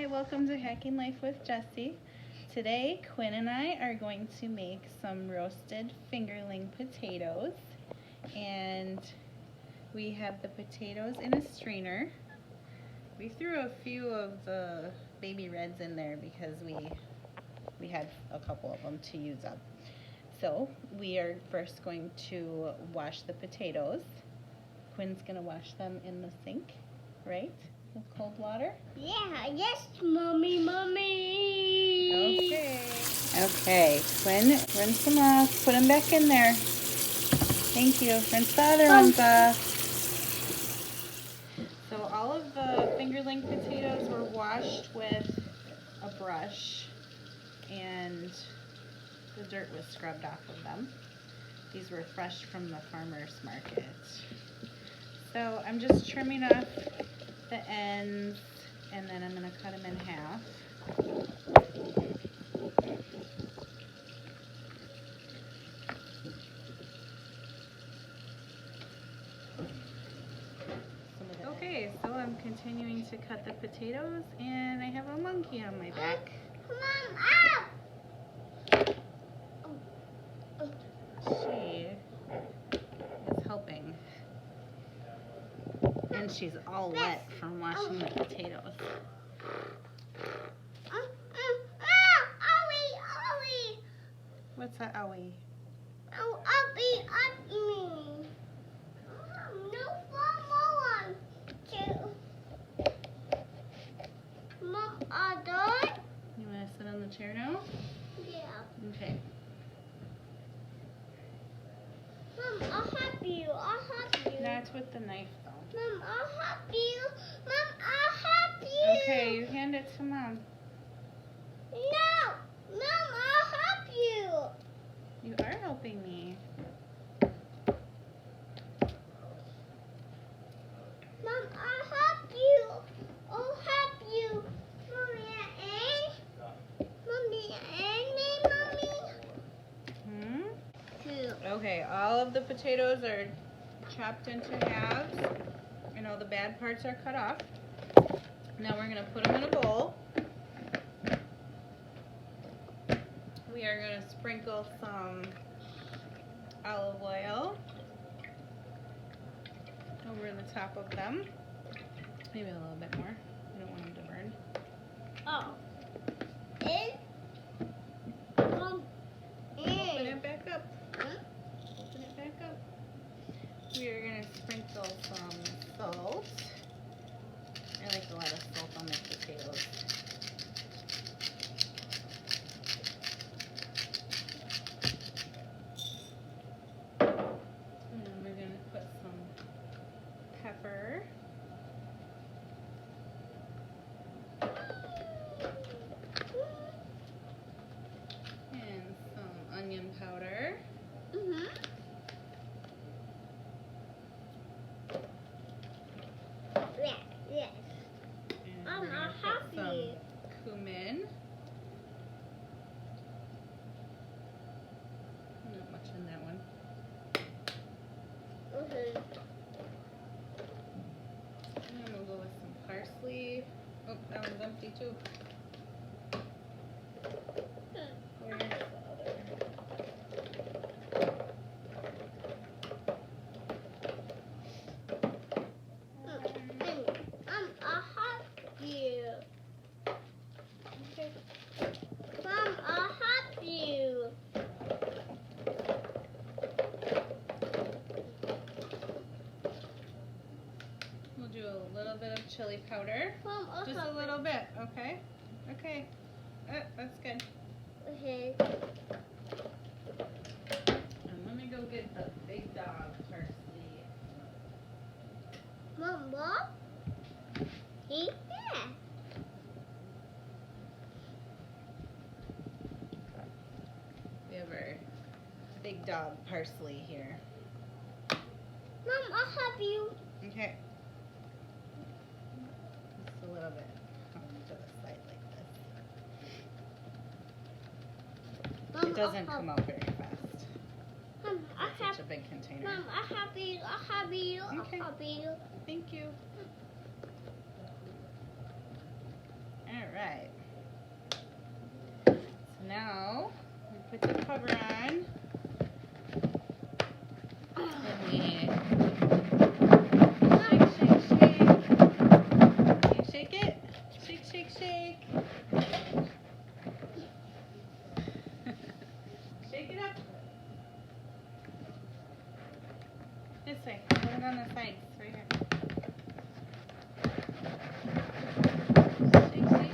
Hi, welcome to Hacking Life with Jessie. Today, Cwyn and I are going to make some roasted fingerling potatoes. And we have the potatoes in a strainer. We threw a few of the baby reds in there because we had a couple of them to use up. So we are first going to wash the potatoes. Cwyn's going to wash them in the sink, right? With cold water? Yeah, yes, Mommy. Okay, Cwyn, rinse them off. Put them back in there. Thank you. Rinse the other ones off. So all of the fingerling potatoes were washed with a brush and the dirt was scrubbed off of them. These were fresh from the farmer's market. So I'm just trimming off the ends and then I'm going to cut them in half. Okay, so I'm continuing to cut the potatoes and I have a monkey on my back. Mom, She is helping. And she's all wet from washing the potatoes. Ollie. What's that, Owie? Oh, me. No more. Mom, are done? You want to sit on the chair now? Yeah. Okay. Mom, I'll help you. Not with the knife, though. Mom, I'll help you. Mom, I'll help you. Okay, you hand it to Mom. No. Mom, I'll help you. You are helping me. Mom, I'll help you. I'll help you. Mommy and me. Two. Okay, all of the potatoes are chopped into halves. And all the bad parts are cut off. Now we're going to put them in a bowl. We are going to sprinkle some olive oil over the top of them. Maybe a little bit more. I don't want them to burn. Oh. Open it back up. Open it back up. We are going to sprinkle some salt. I like a lot of salt on my potatoes. And then we're going to put some pepper. And some onion powder. Yes. And we're going to put some cumin. Not much in that one. And then we'll go with some parsley. Oh, that one's empty too. Where's the other? I'll help you. Okay. Mom, I'll help you. We'll do a little bit of chili powder. Mom, I'll Just help a little bit, okay? Okay. That's good. Okay. And let me go get the big dog parsley. Mom, what? Eat that. We have our big dog parsley here. Mom, I'll help you. Okay. Just a little bit to the side like this. Mom, It doesn't I'll come out very fast. Mom, I'll It's help. such a big container. Mom, I'll help you. Okay. I'll help you. Thank you. All right. put the cover on. And we shake, shake, shake. Can you shake it? Shake, shake, shake. Shake it up. This way. Put it on the sides. Right here. Shake, shake, shake.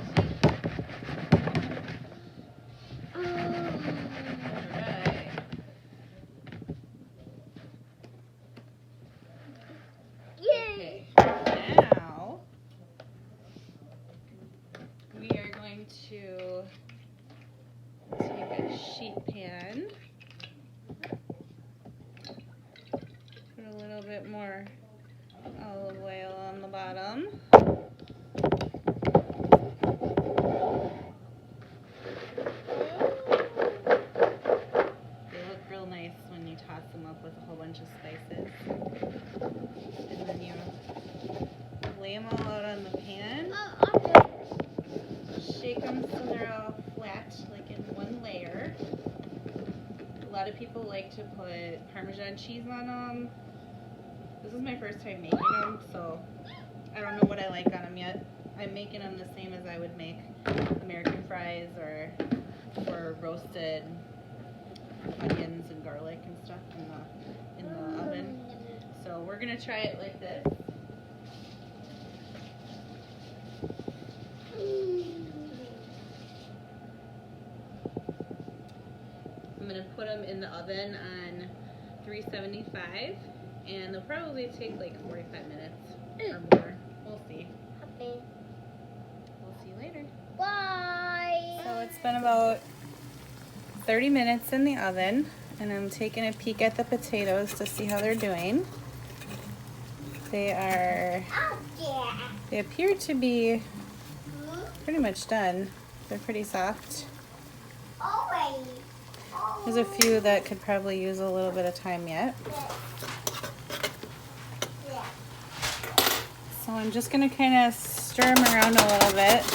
Alright. Yay! Okay. Now we are going to take a sheet pan. Put a little bit more olive oil on the bottom. They look real nice when you toss them up with a whole bunch of spices. And then you lay them all out on the pan. Shake them so they're all flat, like in one layer. A lot of people like to put Parmesan cheese on them. This is my first time making them, so I don't know what I like on them yet. I'm making them the same as I would make American fries or roasted onions and garlic and stuff in the oven. So we're gonna try it like this. I'm gonna put them in the oven on 375, and they'll probably take like 45 minutes or more. We'll see. Okay. We'll see you later. Bye. So it's been about 30 minutes in the oven, and I'm taking a peek at the potatoes to see how they're doing. They appear to be pretty much done. They're pretty soft. There's a few that could probably use a little bit of time yet. So I'm just going to kind of stir them around a little bit,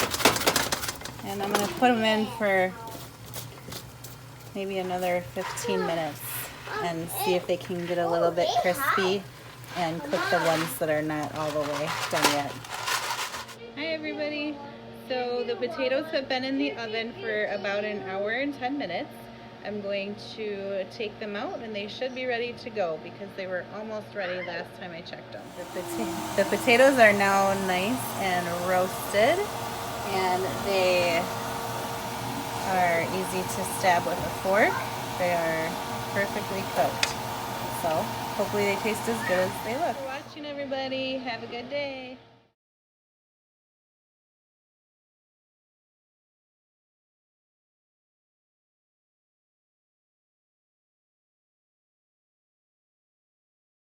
and I'm going to put them in for maybe another 15 minutes and see if they can get a little bit crispy and cook the ones that are not all the way done yet. Hi everybody. So the potatoes have been in the oven for about an hour and 10 minutes. I'm going to take them out, and they should be ready to go because they were almost ready last time I checked them. The potatoes are now nice and roasted, and they are easy to stab with a fork. They are perfectly cooked. So hopefully they taste as good as they look. Thanks for watching, everybody. Have a good day.